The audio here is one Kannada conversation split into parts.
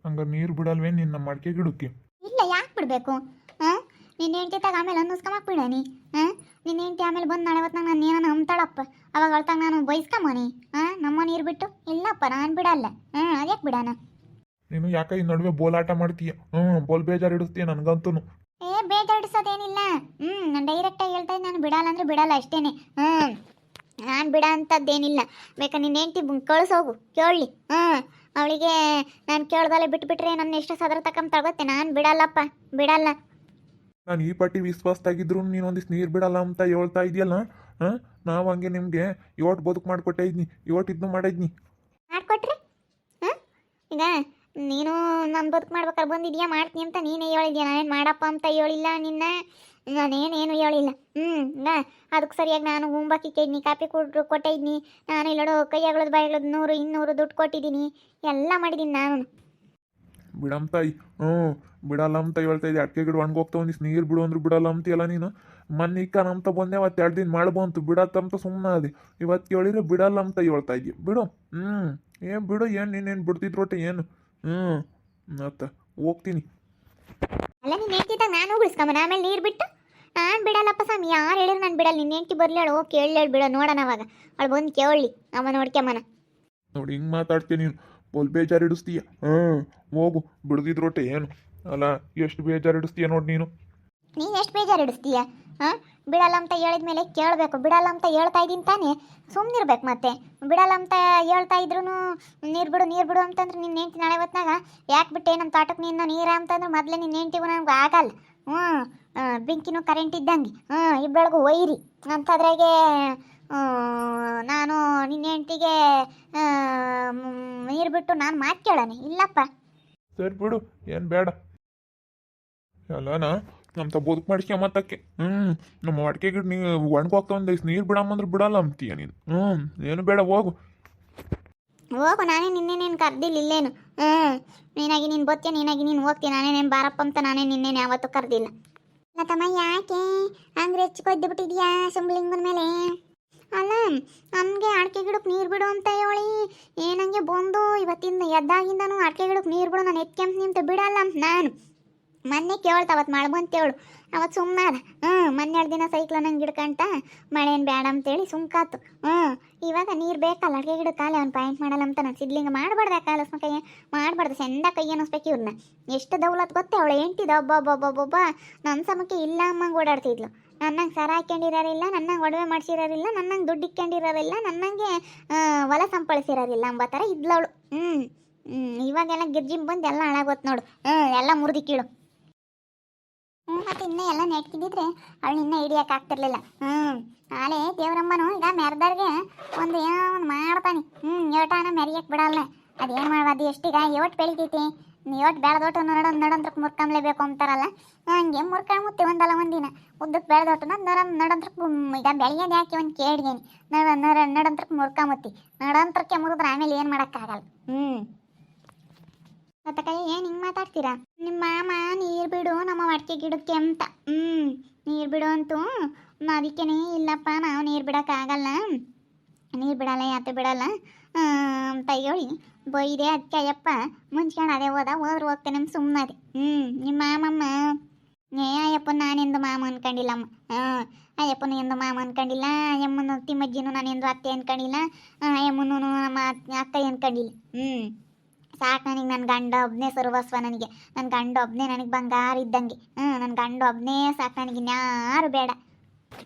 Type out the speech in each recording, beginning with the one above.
ಹಂಗಾರೆ ನೀರು ಬಿಡಲ್ವೇ ನಿನ್ನ ಮಡಿಕೆ ಗಿಡಕ್ಕೆ? ಇಲ್ಲ, ಯಾಕೆ ಬಿಡಬೇಕು? ಹಾಂ, ನಿನ್ನ ಹೆಂಡತಿ ತಾಗ ಆಮೇಲೆ ಅನ್ನಿಸ್ಕೊಂಬಕ್ಕೆ ಬಿಡೋನಿ. ಹಾಂ, ನಿನ್ನ ಹೆಂಡತಿ ಆಮೇಲೆ ಬಂದು ನಾಳೆ ಹೊತ್ತು ನಾನು ಏನೋ ಅಂತಾಳಪ್ಪ, ಅವಾಗ ಅಳ್ತಾಗ ನಾನು ಬೈಸ್ಕೊಂಬೋನಿ. ಹಾಂ, ನಮ್ಮ ನೀರು ಬಿಟ್ಟು ಇಲ್ಲಪ್ಪ ನಾನು ಬಿಡಲ್ಲ. ಅದ್ಯಾಕೆ ಬಿಡೋಣ? ನೀನು ಯಾಕೆ ಈ ನಡುವೆ ಬೋಲಾಟ ಮಾಡ್ತೀಯ? ಬೋಲ್ ಬೇಜಾರು ಇಡಿಸ್ತೀಯ ನನಗಂತೂ. ಬೇಜಾಡಿಸೋದೇನಿಲ್ಲ. ನಾನು ಡೈರೆಕ್ಟಾಗಿ ಹೇಳ್ತಾ ಇದ್ದೆ, ನಾನು ಬಿಡಲ್ಲ ಅಂದರೆ ಬಿಡಲ್ಲ ಅಷ್ಟೇನೆ. ನಾನು ಬಿಡ ಅಂಥದ್ದೇನಿಲ್ಲ. ಬೇಕಾ ನಿನ್ನ ಹೆಂಡತಿ ಕಳಿಸೋಗು, ಕೇಳಲಿ. ಅವಳಿಗೆ ನಾನು ಕೇಳ್ದಲ್ಲೇ ಬಿಟ್ಬಿಟ್ರೆ ನನ್ನ ಎಷ್ಟು ಸದರ ತಕ್ಕಂತ ತಗೋತೆ. ನಾನು ಬಿಡಲ್ಲಪ್ಪ, ಬಿಡಲ್ಲ. ನಾನು ಈ ಪಟ್ಟಿ ವಿಶ್ವಾಸದಾಗಿದ್ರು ನೀನು ಒಂದಿಷ್ಟು ನೀರು ಬಿಡಲ್ಲ ಅಂತ ಹೇಳ್ತಾ ಇದೆಯಲ್ಲ. ನಾವು ಹಂಗೆ ನಿಮಗೆ ಇವತ್ತು ಬದುಕು ಮಾಡಿಕೊಟ್ಟೆ ಇದ್ನಿ, ಇವತ್ತು ಇದನ್ನು ಮಾಡಿದ್ನಿ. ಮಾಡಿಕೊಟ್ರಿ? ಈಗ ನೀನು ನಾನು ಬದುಕು ಮಾಡ್ಬೇಕಾದ್ರೆ ಬಂದಿದ್ಯಾ, ಮಾಡ್ತೀನಿ ಅಂತ ನೀನೇ ಹೇಳಿದ್ಯಾ. ನಾನೇನು ಮಾಡಪ್ಪ ಅಂತ ಹೇಳಿಲ್ಲ ನಿನ್ನ, ನಾನೇನೇನು ಹೇಳಿಲ್ಲ. ಅದಕ್ಕೆ ಸರಿಯಾಗಿ ನಾನು ಗುಂಬಾಕಿ ಇದ್ನಿ, ಕಾಪಿ ಕೊಟ್ಟೆ ಇದ್ನಿ. ನಾನು ಇಲ್ಲೋಡು ಕೈಯಾಗಳದ್ದು ಬಾಯಿಗಳದ್ದು 100 200 ದುಡ್ಡು ಕೊಟ್ಟಿದ್ದೀನಿ, ಎಲ್ಲ ಮಾಡಿದ್ದೀನಿ ನಾನು. ಬಿಡಮ್ಮ ತಾಯಿ, ಬಿಡಲ್ಲ ಅಂತ ಹೇಳ್ತಾ ಇದ್ದೆ. ಅಡಿಕೆ ಗಿಡ ಒಣಗೋಗ್ತಾ ಒಂದಿಷ್ಟು ನೀರು ಬಿಡು ಅಂದ್ರು ಬಿಡಲ್ಲ ಅಂತೀಯಲ್ಲ ನೀನು. ಮೊನ್ನೆ ಇಕ್ಕನಂತ ಬಂದೆ, ಅವತ್ತು 2 ದಿನ ಮಳೆ ಬಂತು, ಬಿಡತ್ತಂತ ಸುಮ್ಮನೆ ಅದೇ. ಇವತ್ತು ಕೇಳಿದ್ರೆ ಬಿಡಲ್ಲ ಅಂತ ಹೇಳ್ತಾ ಇದೆಯಾ? ಬಿಡು. ಏನು ಬಿಡು, ಏನು ನೀನೇನು ಬಿಡ್ತಿದ್ರೊಟ್ಟೆ ಏನು? ಮತ್ತ ಹೋಗ್ತೀನಿ. ಅಲ್ಲ, ನಿನ್ನ ಹೆಂಡ್ತಿದ್ದಾಗ ನಾನು ಉಳಿಸ್ಕೊಂಬನ, ಆಮೇಲೆ ನೀರು ಬಿಟ್ಟು ನಾನು ಬಿಡಲ್ಲಪ್ಪ ಸ್ವಾಮಿ. ಯಾರು ಹೇಳಿದ್ರು ನಾನು ಬಿಡಲ್ಲ. ನಿನ್ನ ಹೆಂಡ್ತಿ ಬರಲಿ, ಅವಳು ಹೋಗಿ ಕೇಳಿ ಬಿಡೋ ನೋಡೋಣ. ಅವಾಗ ಅವಳು ಬಂದು ಕೇಳಲಿ, ಅಮ್ಮ ನೋಡ್ಕೊಂಬನ. ನೋಡಿ ಹಿಂಗೆ ಮಾತಾಡ್ತೀಯ ನೀನು, ಬೋಲ್ ಬೇಜಾರು ಇಡಿಸ್ತೀಯ. ಹೋಗು, ಬಿಡ್ದಿದ್ರೊಟ್ಟೆ ಏನು ಅಲ್ಲ, ಎಷ್ಟು ಬೇಜಾರು ಇಡಿಸ್ತೀಯ ನೋಡಿ ನೀನು. ನೀನು ಎಷ್ಟು ಬೇಜಾರು ಇಡಿಸ್ತೀಯ? ಬಿಡಲ್ಲ ಅಂತ ಹೇಳಿದ್ಮೇಲೆ ಕೇಳಬೇಕು. ಬಿಡಲ್ಲ ಅಂತ ಹೇಳ್ತಾ ಇದ್ದೀನಿ ತಾನೇ, ಸುಮ್ಮನಿರ್ಬೇಕು. ಮತ್ತೆ ಬಿಡಲ್ಲ ಅಂತ ಹೇಳ್ತಾ ಇದ್ರು ನೀರು ಬಿಡು ನೀರು ಬಿಡು ಅಂತಂದ್ರೆ ನಿನ್ನ ಹೆಂಡ್ತಿ ನಾಳೆ ಹೊತ್ನಾಗ ಯಾಕೆ ಬಿಟ್ಟೆ ನಮ್ಮ ತೋಟಕ್ಕೆ ನಿನ್ನ ನೀರು ಅಂತಂದ್ರೆ ಮೊದಲೇ ನಿನ್ನ ಹೆಂಡ್ತಿಗೂ ನಮ್ಗೆ ಆಗಲ್ಲ. ಬೆಂಕಿನೂ ಕರೆಂಟ್ ಇದ್ದಂಗೆ. ಇಬ್ಬಳಿಗೂ ಒಯ್ರಿ ಅಂಥದ್ರಾಗೆ ನಾನು ನಿನ್ನ ಹೆಂಡ್ತಿಗೆ ನೀರು ಬಿಟ್ಟು ನಾನು ಮಾತು ಕೇಳೋಣ? ಇಲ್ಲಪ್ಪ. ಸರಿ ಬಿಡು, ಏನು ಬೇಡ. ಅಲ್ಲನಾ ನಮ್ಮ ಬದುಕು ಮಾಡಿಸ್ಕೊಂಬತ್ತಕ್ಕೆ. ನಮ್ಮ ಅಡಿಕೆ ಗಿಡ ನೀವು ಒಣಗೋಗ್ತಾ ಒಂದಿಷ್ಟು ನೀರು ಬಿಡಮ್ಮಂದ್ರೆ ಬಿಡಲ್ಲ ಅಂತೀಯ ನೀನು. ಏನು ಬೇಡ, ಹೋಗು ಹೋಗು. ನಾನೇ ನಿನ್ನೇನೇನು ಕರ್ದಿಲ್ಲ ಇಲ್ಲೇನು. ನೀನಾಗಿ ನೀನು ಬತ್ತೀಯ, ನೀನಾಗಿ ನೀನು ಹೋಗ್ತೀನಿ. ನಾನೇನೇನು ಬಾರಪ್ಪ ಅಂತ ನಾನೇ ನಿನ್ನೇನು ಯಾವತ್ತೂ ಕರ್ದಿಲ್ಲ. ಅಲ್ಲ ತಮ್ಮ, ಯಾಕೆ ಹಂಗೆ ಹೆಚ್ಚಿಕೊದ್ದು ಬಿಟ್ಟಿದ್ಯಾ ಸುಂಬ್ಲಿಂಗನ ಮೇಲೆ? ಅಲ್ಲ, ನನಗೆ ಅಡಿಕೆ ಗಿಡಕ್ಕೆ ನೀರು ಬಿಡು ಅಂತ ಹೇಳಿ ಏನಂಗೆ ಬಂದು ಇವತ್ತಿಂದ ಎದ್ದಾಗಿಂದನೂ ಅಡಿಕೆ ಗಿಡಕ್ಕೆ ನೀರು ಬಿಡು ನಾನು ಎತ್ಕೆಂತ ನಿಂತು ಬಿಡಲ್ಲ ಅಂತ ನಾನು ಮೊನ್ನೆ ಕೇಳ್ತ. ಅವತ್ತು ಮಳೆ ಬಂತೇಳು, ಅವತ್ತು ಸುಮ್ಮನಾದ. ಮೊನ್ನೆ 2 ದಿನ ಸೈಕ್ಲ ನಂಗೆ ಗಿಡಕಂಟ ಮಳೆ ಏನು ಬೇಡ ಅಂತೇಳಿ ಸುಮ್ಕಾತು. ಇವಾಗ ನೀರು ಬೇಕಲ್ಲ ಅಡಿಕೆ ಗಿಡಕ್ಕೆ. ಕಾಲೇ ಅವ್ನು ಪಾಯಿಂಟ್ ಮಾಡಲ್ಲ ಅಂತ ನಾನು ಸಿದ್ಲಿಂಗ ಮಾಡಬಾರ್ದೆ. ಕಾಲಸ್ನ ಕೈ ಮಾಡಬಾರ್ದು, ಸೆಂದ ಕೈ ಅನ್ನಿಸ್ಬೇಕು ಇವ್ರನ್ನ. ಎಷ್ಟು ದೌಲತ್ ಗೊತ್ತೇ ಅವಳು ಹೆಂಡ್ತಿದ್ದ. ಒಬ್ಬೊಬ್ಬೊಬ್ಬೊಬ್ಬ ನನ್ನ ಸಮಕ್ಕೆ ಇಲ್ಲ ಅಮ್ಮಂಗೆ ಓಡಾಡ್ತಿದ್ಲು. ನನ್ನಂಗೆ ಸರ ಹಾಕ್ಕೊಂಡಿರೋರಿಲ್ಲ, ನನ್ನಂಗೆ ಒಡವೆ ಮಾಡಿಸಿರೋರಿಲ್ಲ, ನನ್ನಂಗೆ ದುಡ್ಡು ಇಕ್ಕೊಂಡಿರೋರಿಲ್ಲ, ನನ್ನಂಗೆ ಹೊಲ ಸಂಪಳಿಸಿರೋರಿಲ್ಲ ಅಂಬ ಥರ ಇದ್ಲವಳು. ಇವಾಗೆಲ್ಲ ಗಿರ್ಜಿಮ್ ಬಂದು ಎಲ್ಲ ಹಾಳಾಗೋತ್ ನೋಡು. ಎಲ್ಲ ಮುರಿದು ಕೀಳು. ಮತ್ತು ಇನ್ನೂ ಎಲ್ಲ ನೆಟ್ಕಿದ್ದಿದ್ರೆ ಅವಳು ಇನ್ನೂ ಹಿಡಿಯೋಕ್ಕಾಗ್ತಿರ್ಲಿಲ್ಲ. ನಾಳೆ ದೇವರಮ್ಮನು ಈಗ ಮೆರೆದವ್ರಿಗೆ ಒಂದು ಏನೋ ಒಂದು ಮಾಡ್ತಾನೆ. ಏಟಾನ ಮೆರಿಯಕ್ಕೆ ಬಿಡಲ್ಲ. ಅದೇನು ಮಾಡೋದು? ಎಷ್ಟೀಗ ಏಟ್ ಬೆಳಿತೈತಿ, ಏಟ್ ಬೆಳೆದೋಟು ನಡಂತ್ರಕ್ಕೆ ಮುರ್ಕೊಂಬ್ಲೇಬೇಕು ಅಂತಾರಲ್ಲ, ಹಂಗೆ ಮುರ್ಕೊಂಬುತ್ತೆ ಒಂದಲ್ಲ ಒಂದಿನ. ಉದ್ದಕ್ಕೆ ಬೆಳೆದೋಟು ನಡಂತ್ರಕ್ಕೆ ಈಗ ಬೆಳೆಯೋದು ಯಾಕೆ ಒಂದು ಕೇಳಿಗೇನಿ. ನಡಂತ್ರಕ್ಕೆ ಮುರ್ಕೊಂಬತ್ತಿ. ನಡಂತ್ರಕ್ಕೆ ಮುರಿದ್ರೆ ಆಮೇಲೆ ಏನು ಮಾಡೋಕ್ಕಾಗಲ್ಲ. ಮತ್ತೆ ಕೈ ಏನು ಹಿಂಗೆ ಮಾತಾಡ್ತೀರಾ? ನಿಮ್ಮ ಮಾಮ ನೀರು ಬಿಡು ನಮ್ಮ ಅಡಿಕೆ ಗಿಡಕ್ಕೆ ಅಂತ. ನೀರು ಬಿಡು ಅಂತೂ ಅದಕ್ಕೇನೆ ಇಲ್ಲಪ್ಪ ನಾವು ನೀರು ಬಿಡೋಕ್ಕಾಗಲ್ಲ, ನೀರು ಬಿಡಲ್ಲ, ಯಾತೆ ಬಿಡಲ್ಲ ಅಂತ ಹೇಳಿ ಬೈದೆ. ಅದಕ್ಕೆ ಅಯ್ಯಪ್ಪ ಮುಂಚ್ಕೊಂಡು ಅದೇ ಹೋದ್ರೆ ಹೋಗ್ತೇನೆ ನಮ್ಮ ಸುಮ್ಮನೆ. ನಿಮ್ಮ ಮಾಮಮ್ಮ ಅಯ್ಯಪ್ಪನ ನಾನೆಂದು ಮಾಮ ಅನ್ಕೊಂಡಿಲ್ಲಮ್ಮ. ಅಯ್ಯಪ್ಪನ ಎಂದು ಮಾಮ ಅನ್ಕೊಂಡಿಲ್ಲ, ಅಯ್ಯಮ್ಮನ ತಿಮ್ಮಜ್ಜಿನೂ ನಾನೆಂದು ಅತ್ತೆ ಅನ್ಕೊಂಡಿಲ್ಲ, ಅಯ್ಯಮ್ಮನೂ ನಮ್ಮ ಅಕ್ಕ ಅನ್ಕೊಂಡಿಲ್ಲ. ಸಾಕು ನನಗೆ. ನನ್ನ ಗಂಡ ಒಬ್ಬನೇ ಸರ್ವಸ್ವ ನನಗೆ. ನನ್ನ ಗಂಡ ಒಬ್ಬನೇ ನನಗೆ ಬಂಗಾರ ಇದ್ದಂಗೆ. ನನ್ನ ಗಂಡ ಒಬ್ಬನೇ ಸಾಕು ನನಗೆ, ಇನ್ಯಾರು ಬೇಡ.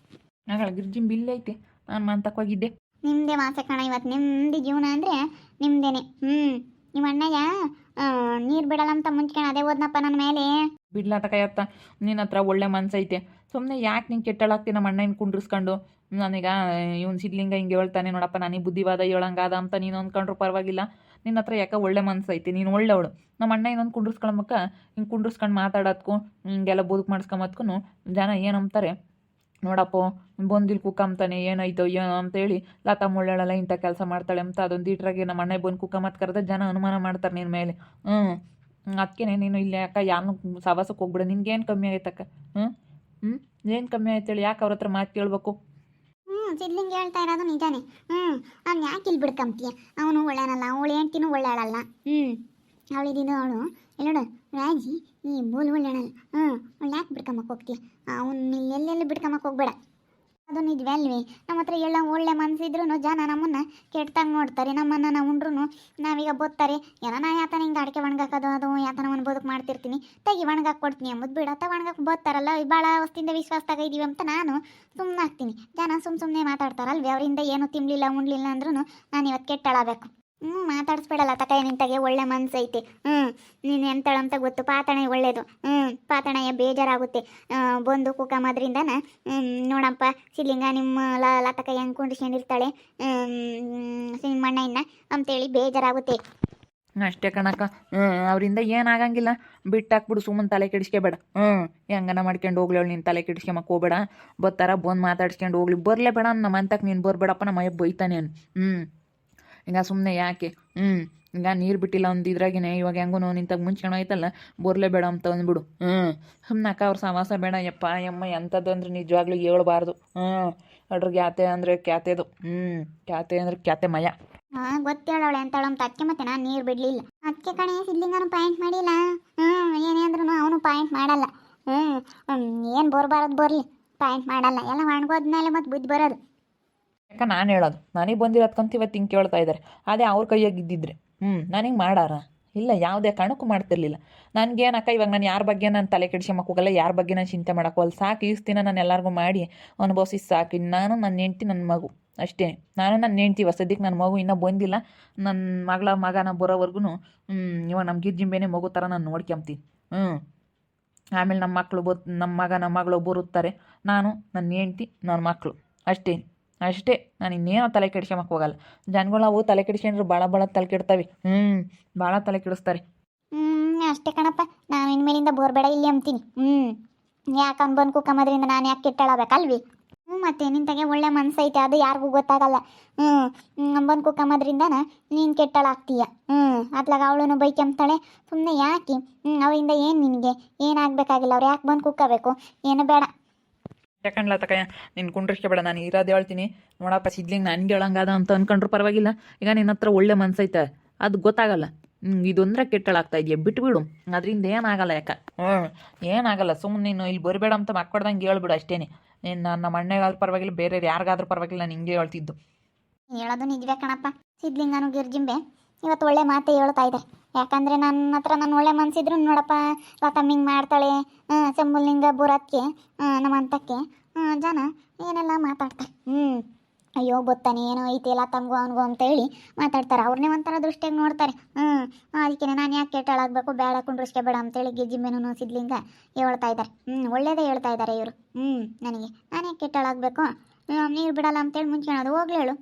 ಗಿರ್ಜಿಮ್ ಬಿಲ್ ಐತೆ, ನಾನು ಮಂತಕ್ಕೆ ಹೋಗಿದ್ದೆ. ನಿಮ್ಮದೇ ಮಾಸೆ ಕಣ, ಇವತ್ತು ನಿಮ್ಮದು ಜೀವನ ಅಂದರೆ ನಿಮ್ಮದೇನೆ. ನಿಮ್ಮ ಅಣ್ಣಯ್ಯ ನೀರು ಬಿಡಲ್ಲ ಅಂತ ಮುಂಚ್ಕೊಂಡು ಅದೇ ಹೋದ್ನಪ್ಪ ನನ್ನ ಮೇಲೆ. ಬಿಡ್ಲಾತಕಯ್ಯತ್ತ, ನಿನ್ನ ಹತ್ರ ಒಳ್ಳೆ ಮನ್ಸೈತೆ. ಸುಮ್ಮನೆ ಯಾಕೆ ನಿಂಗೆ ಕೆಟ್ಟಳಾಗ್ತೀನಿ ನಮ್ಮ ಅಣ್ಣನ ಕುಂಡ್ರಿಸ್ಕೊಂಡು. ನನಗ ಇವ್ನು ಸಿದ್ಲಿಂಗ ಹಿಂಗೆ ಹೇಳ್ತಾನೆ ನೋಡಪ್ಪ, ನನಗೆ ಬುದ್ಧಿವಾದ ಹೇಳಂಗಾದ ಅಂತ ನೀನು ಅಂದ್ಕೊಂಡ್ರು ಪರವಾಗಿಲ್ಲ. ನಿನ್ನ ಹತ್ರ ಯಾಕೆ ಒಳ್ಳೆ ಮನ್ಸೈತೆ, ನೀನು ಒಳ್ಳೆವಳು. ನಮ್ಮ ಅಣ್ಣ ಇನ್ನೊಂದು ಕುಂಡ್ರಿಸ್ಕೊಳಮ್ಮಕ್ಕ ಹಿಂಗೆ ಕುಂಡ್ರಿಸ್ಕೊಂಡು ಮಾತಾಡೋದಕ್ಕೂ ಹಿಂಗೆಲ್ಲ ಬದುಕು ಮಾಡಿಸ್ಕೊಂಬತ್ಕೂ ಜನ ಏನಂತಾರೆ ನೋಡಪ್ಪ, ಬಂದಿಲ್ ಕುಕ್ಕಂತಾನೆ ಏನಾಯ್ತೋ ಏನೋ ಅಂತೇಳಿ ಲತಾ ಮುಳ್ಳಳೆಲ್ಲ ಇಂಥ ಕೆಲಸ ಮಾಡ್ತಾಳೆ ಅಂತ ಅದೊಂದು ಈಟ್ರಾಗೆ ನಮ್ಮ ಅಣ್ಣ ಬಂದು ಕುಕ್ಕಮತ್ ಕರೆದ ಜನ ಅನುಮಾನ ಮಾಡ್ತಾರೆ ನಿನ್ನ ಮೇಲೆ. ಅದಕ್ಕೆ ನೀನು ಇಲ್ಲಿ ಯಾಕೆ ಯಾರನ್ನೂ ಸವಾಸಕ್ಕೆ ಹೋಗ್ಬಿಡ. ನಿನ್ಗೇನು ಕಮ್ಮಿ ಆಗೈತಕ್ಕ? ಏನು ಕಮ್ಮಿ ಆಯ್ತೇಳಿ ಯಾಕೆ ಅವ್ರ ಹತ್ರ ಮಾತು ಕೇಳಬೇಕು? ಸಿದ್ಲಿಂಗ್ ಹೇಳ್ತಾ ಇರೋದು ನಿಜಾನೇ. ಅವ್ನು ಯಾಕೆ ಇಲ್ಲಿ ಬಿಡ್ಕಂತೀಯ? ಅವನು ಒಳ್ಳೆನಲ್ಲ, ಅವಳು ಹೆಂಡ್ತಿನೂ ಒಳ್ಳೆಯಳಲ್ಲ. ಅವಳಿದ್ದು ಅವಳು ಎಲ್ಲೋಡು ರಾಜಿ ಈ ಬೋಲ್ ಒಳ್ಳೆಣಲ್ಲ ಅವಳು ಯಾಕೆ ಬಿಡ್ಕೊಂಬಕ್ಕೆ ಹೋಗ್ತೀಯ ಅವ್ನು ಎಲ್ಲೆಲ್ಲಿ ಬಿಡ್ಕೊಂಬಕ್ಕೆ ಹೋಗ್ಬೇಡ. ಅದು ನಿಜವೇ ಅಲ್ವೇ? ನಮ್ಮ ಹತ್ರ ಎಲ್ಲ ಒಳ್ಳೆ ಮನಸ್ಸಿದ್ರು ಜನ ನಮ್ಮನ್ನು ಕೆಟ್ಟಂಗೆ ನೋಡ್ತಾರೆ. ನಮ್ಮನ್ನು ನಾವು ಉಂಡ್ರು ನಾವೀಗ ಬೋತ್ತಾರೆ ಏನೋ ನಾ ಯಾತನ ಹಿಂಗೆ ಅಡಿಕೆ ಒಣಗಾಕೋದು ಅದು ಯಾತನ ಒಂದು ಬದುಕು ಮಾಡ್ತಿರ್ತೀನಿ ತೆಗಿ ಒಣಗಾಕಿ ಕೊಡ್ತೀನಿ ಅಂಬುದು ಬಿಡತ್ತ ಒಣಗಾಕಿ ಬೋತ್ತಾರಲ್ಲ ಭಾಳ ವಸ್ತಿಂದ ವಿಶ್ವಾಸದಾಗ ಇದೀವಿ ಅಂತ ನಾನು ಸುಮ್ಮನೆ ಆಗ್ತೀನಿ. ಜನ ಸುಮ್ಮನೆ ಮಾತಾಡ್ತಾರಲ್ವೇ ಅವರಿಂದ ಏನು ತಿನ್ನಲಿಲ್ಲ ಉಣ್ಲಿಲ್ಲ ಅಂದ್ರೂ ನಾನು ಇವತ್ತು ಕೆಟ್ಟಳಬೇಕು. ಮಾತಾಡಿಸ್ಬೇಡಲ್ಲ ತಕ ನಿಂತಾಗೆ ಒಳ್ಳೆ ಮನಸ್ಸೈತೆ. ನೀನು ಎಂತಳಂತ ಗೊತ್ತು ಪಾತಣೆ ಒಳ್ಳೇದು. ಪಾತಣೆಯ ಬೇಜಾರಾಗುತ್ತೆ ಬಂದು ಕುಕ್ಕಮದ್ರಿಂದನ ನೋಡಪ್ಪ ಸಿದ್ಲಿಂಗ ನಿಮ್ಮ ಲತಕ ಹೆಂಗೆ ಕುಂಡಿಸ್ಕೊಂಡಿರ್ತಾಳೆ ನಿಮ್ಮ ಅಣ್ಣ ಇನ್ನ ಅಂತೇಳಿ ಬೇಜಾರಾಗುತ್ತೆ. ಅಷ್ಟೇ ಕಣಕ್ಕ. ಅವರಿಂದ ಏನಾಗಂಗಿಲ್ಲ ಬಿಟ್ಟಾಕ್ಬಿಡು ಸುಮ್ಮನೆ ತಲೆ ಕೆಡಿಸ್ಕೋಬೇಡ. ಹೆಂಗನ ಮಾಡ್ಕೊಂಡು ಹೋಗ್ಲಿ ಅವಳು ನೀನು ತಲೆ ಕೆಡಿಸ್ಕೊಂಬಕ್ಕೆ ಹೋಗ್ಬೇಡ. ಬರ್ತಾರ ಬಂದು ಮಾತಾಡ್ಸ್ಕೊಂಡು ಹೋಗ್ಲಿ ಬರಲೇಬೇಡ ನಮ್ಮ ಅಂತಕ್ಕೆ ನೀನು ಬರಬೇಡಪ್ಪ ನಮ್ಮ ಅಯ್ಯ ಬೈತಾನೆ ಅನ್. ಈಗ ಸುಮ್ಮನೆ ಯಾಕೆ ಈಗ ನೀರು ಬಿಟ್ಟಿಲ್ಲ ಒಂದು ಇದ್ರಾಗಿನೇ ಇವಾಗ ಹೆಂಗೂ ನಿಂತಾಗ ಮುಂಚ್ಕೊಂಡು ಆಯ್ತಲ್ಲ ಬರಲೇಬೇಡ ಅಂತ ಅಂದ್ಬಿಡು. ಸುಮ್ಮನಕ್ಕ ಅವ್ರ ಸವಾಸ ಬೇಡ ಯಪ್ಪ ಯಮ್ಮ ಎಂಥದ್ದು ಅಂದ್ರೆ ನಿಜವಾಗ್ಲೂ ಹೇಳ್ಬಾರ್ದು. ಅಡ್ರ ಕ್ಯಾತೆ ಅಂದರೆ ಕ್ಯಾತೆದು ಕ್ಯಾತೆ ಅಂದ್ರೆ ಕ್ಯಾತೆ ಮಯ. ಗೊತ್ತೇಳವಳೆ ಎಂತಾಳಂತ ಅದಕ್ಕೆ ಮತ್ತೆ ನಾನು ನೀರು ಬಿಡಲಿಲ್ಲ. ಅದಕ್ಕೆ ಕಣೆ ಸಿದ್ಲಿಂಗನು ಪಾಯಿಂಟ್ ಮಾಡಿಲ್ಲ. ಏನೇ ಅಂದ್ರೂ ಅವನು ಪಾಯಿಂಟ್ ಮಾಡಲ್ಲ. ಏನು ಬರಬಾರದು ಬರಲಿ ಪಾಯಿಂಟ್ ಮಾಡಲ್ಲ. ಎಲ್ಲ ಒಣಗೋದ್ಮೇಲೆ ಮತ್ತೆ ಬುದ್ಧಿ ಬರೋದು. ಯಾಕೆ ನಾನು ಹೇಳೋದು ನನಗೆ ಬಂದಿರೋದ್ಕಂತ ಇವತ್ತು ಹಿಂಗೆ ಕೇಳ್ತಾ ಇದ್ದಾರೆ. ಅದೇ ಅವ್ರ ಕೈಯಾಗಿದ್ದಿದ್ರೆ ನನಗೆ ಮಾಡಾರ ಇಲ್ಲ ಯಾವುದೇ ಕಾರಣಕ್ಕೂ ಮಾಡ್ತಿರ್ಲಿಲ್ಲ. ನನಗೇನಕ್ಕ ಇವಾಗ ನಾನು ಯಾರ ಬಗ್ಗೆ ನಾನು ತಲೆ ಕೆಡಿಸ್ಕೊಂಬಕ್ಕೆ ಹೋಗಲ್ಲ, ಯಾರ ಬಗ್ಗೆ ನಾನು ಚಿಂತೆ ಮಾಡೋಕ್ಕೋಲ್ಲ. ಸಾಕು ಈಸ್ ದಿನ ನಾನು ಎಲ್ಲರಿಗೂ ಮಾಡಿ ಅನುಭವಿಸಿ ಸಾಕು. ನಾನು ನನ್ನ ಹೆಂಡ್ತಿ ನನ್ನ ಮಗು ಅಷ್ಟೇ. ನಾನು ನನ್ನ ಹೆಂಡ್ತಿ ಸದ್ಯಕ್ಕೆ ನನ್ನ ಮಗು ಇನ್ನೂ ಬಂದಿಲ್ಲ. ನನ್ನ ಮಗನ ಬರೋವರೆಗೂ ಇವಾಗ ನಮ್ಮ ಗಿರ್ಜಿಂಬೇನೆ ಮಗು ಥರ ನಾನು ನೋಡ್ಕೊಂತೀನಿ. ಆಮೇಲೆ ನಮ್ಮ ಮಗ ನಮ್ಮ ಮಗಳು ಬರುತ್ತಾರೆ. ನಾನು ನನ್ನ ಹೆಂಡ್ತಿ ನನ್ನ ಮಕ್ಕಳು ಅಷ್ಟೇ. ನಾನು ಇನ್ನೇನೋ ತಲೆ ಕೆಡಿಸ್ಕೊಂಬಕ್ಕೆ ಹೋಗಲ್ಲ. ಜನಗಳು ಅವು ತಲೆ ಕೆಡಿಸ್ಕೊಂಡ್ರೆ ಭಾಳ ತಲೆ ಕೆಡ್ತವೆ. ಭಾಳ ತಲೆ ಕೆಡಿಸ್ತಾರೆ. ಅಷ್ಟೇ ಕಣಪ್ಪ. ನಾನು ಇನ್ಮೇಲಿಂದ ಬೋರ್ಬೇಡ ಇಲ್ಲಿ ಅಂತೀನಿ. ಯಾಕೆ ಅವ್ನು ಬಂದು ಕುಕ್ಕಮದ್ರಿಂದ ನಾನು ಯಾಕೆ ಕೆಟ್ಟಳಬೇಕಲ್ವಿ? ಮತ್ತೆ ನಿಂತಾಗೆ ಒಳ್ಳೆ ಮನಸ್ಸೈತೆ ಅದು ಯಾರಿಗೂ ಗೊತ್ತಾಗಲ್ಲ. ಬಂದು ಕುಕ್ಕಮದ್ರಿಂದನ ನೀನು ಕೆಟ್ಟಳಾಗ್ತೀಯ. ಅತ್ಲಾಗ ಅವಳನ್ನು ಬೈಕೆಂಬ್ತಾಳೆ ಸುಮ್ಮನೆ ಯಾಕೆ? ಅವರಿಂದ ಏನು ನಿನಗೆ ಏನಾಗಬೇಕಾಗಿಲ್ಲ. ಅವ್ರು ಯಾಕೆ ಬಂದು ಕುಕ್ಕಬೇಕು? ಏನು ಬೇಡ. ಯಾಕಂಡ್ಲ ತಕಯ್ಯ ನೀನು ಕುಂಡ್ರಿಸ್ಕೊಬೇಡ. ನಾನು ಇರೋದು ಹೇಳ್ತೀನಿ ನೋಡಪ್ಪ ಸಿದ್ಲಿಂಗ್ ನನಗೆ ಹೇಳಂಗಾದ ಅಂತ ಅಂದ್ಕೊಂಡ್ರು ಪರವಾಗಿಲ್ಲ. ಈಗ ನಿನ್ನ ಹತ್ರ ಒಳ್ಳೆ ಮನಸ್ಸೈತೆ ಅದು ಗೊತ್ತಾಗಲ್ಲ. ಇದೊಂದ್ರೆ ಕೆಟ್ಟಳಾಗ್ತಾ ಇದೆಯಾ ಬಿಟ್ಬಿಡು. ಅದರಿಂದ ಏನಾಗಲ್ಲ. ಏನಾಗಲ್ಲ. ಸುಮ್ಮನೆ ನೀನು ಇಲ್ಲಿ ಬರಬೇಡ ಅಂತ ಮಕ್ಕಳ್ದಂಗೆ ಹೇಳ್ಬಿಡು ಅಷ್ಟೇ. ನೀನು ನಮ್ಮ ಅಣ್ಣಗಾದ್ರೂ ಪರವಾಗಿಲ್ಲ ಬೇರೆ ಯಾರಿಗಾದ್ರೂ ಪರವಾಗಿಲ್ಲ ನಾನು ಹಿಂಗೆ ಹೇಳ್ತಿದ್ದು. ಹೇಳೋದು ನಿಜವೇ ಕಣಪ್ಪ. ಸಿದ್ಲಿಂಗನು ಗಿರ್ಜಿಂಬೆ ಇವತ್ತು ಒಳ್ಳೆ ಮಾತೇ ಹೇಳ್ತಾ ಇದೆ. ಯಾಕಂದರೆ ನನ್ನ ಹತ್ರ ನಾನು ಒಳ್ಳೆ ಮನಸ್ಸಿದ್ರು ನೋಡಪ್ಪ ಲತಮ್ಮಿಂಗ್ ಮಾಡ್ತಾಳೆ ಸೆಂಬುಲಿಂಗ ಬುರಕ್ಕೆ ನಮ್ಮ ಅಂತಕ್ಕೆ ಜನ ಏನೆಲ್ಲ ಮಾತಾಡ್ತಾರೆ. ಅಯ್ಯೋ ಗೊತ್ತಾನೆ ಏನೋ ಐತಿ ಎಲ್ಲ ತಮಗೂ ಅವನಿಗೂ ಅಂತ ಹೇಳಿ ಮಾತಾಡ್ತಾರೆ. ಅವ್ರನ್ನೇ ಒಂಥರ ದೃಷ್ಟಿಯಾಗಿ ನೋಡ್ತಾರೆ. ಅದಕ್ಕೆ ನಾನು ಯಾಕೆ ಕೆಟ್ಟಳಾಗಬೇಕು ಬೇಡ ಕುಂಡ್ರಿಸ್ಕೋಬೇಡ ಅಂತೇಳಿ ಗಿರ್ಜಿಂಬೆನೂ ಸಿದ್ಲಿಂಗ ಹೇಳ್ತಾ ಇದ್ದಾರೆ. ಒಳ್ಳೇದೇ ಹೇಳ್ತಾ ಇದ್ದಾರೆ ಇವರು. ನನಗೆ ನಾನು ಯಾಕೆ ಕೆಟ್ಟಳಾಗಬೇಕು ನೀರು ಬಿಡಲ್ಲ ಅಂತೇಳಿ ಮುಂಚೆಣೋದು ಹೋಗ್ಲಿ ಹೇಳು.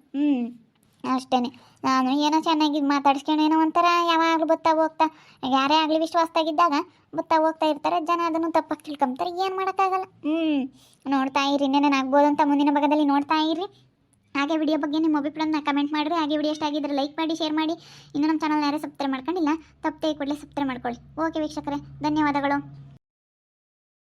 ಅಷ್ಟೇ. ನಾನು ಏನೋ ಚೆನ್ನಾಗಿ ಮಾತಾಡಿಸ್ಕೊಂಡು ಏನೋ ಒಂಥರ ಯಾವಾಗಲೂ ಹೋಗ್ತಾ ಯಾರೇ ಆಗಲಿ ವಿಶ್ವಾಸದಾಗಿದ್ದಾಗ ಹೋಗ್ತಾ ಇರ್ತಾರೆ. ಜನ ಅದನ್ನು ತಪ್ಪಾಗಿ ತಿಳ್ಕೊಂತಾರೆ. ಏನು ಮಾಡೋಕ್ಕಾಗಲ್ಲ. ನೋಡ್ತಾ ಇರಿ ಇನ್ನೇನೇನು ಆಗ್ಬೋದು ಅಂತ ಮುಂದಿನ ಭಾಗದಲ್ಲಿ ನೋಡ್ತಾ ಇರಿ. ಹಾಗೆ ವಿಡಿಯೋ ಬಗ್ಗೆ ನಿಮ್ಮ ಅಭಿಪ್ರಾಯನ ಕಮೆಂಟ್ ಮಾಡಿರಿ. ಹಾಗೆ ವಿಡಿಯೋ ಇಷ್ಟ ಆಗಿದ್ದರೆ ಲೈಕ್ ಮಾಡಿ ಶೇರ್ ಮಾಡಿ. ಇನ್ನು ನಮ್ಮ ಚಾನಲ್ ಯಾರೇ ಸಬ್ಸ್ಕ್ರೈಬ್ ಮಾಡ್ಕೊಂಡಿಲ್ಲ ತಪ್ಪದೆ ಕೂಡಲೇ ಸಬ್ಸ್ಕ್ರೈಬ್ ಮಾಡ್ಕೊಳ್ಳಿ. ಓಕೆ ವೀಕ್ಷಕರೇ ಧನ್ಯವಾದಗಳು.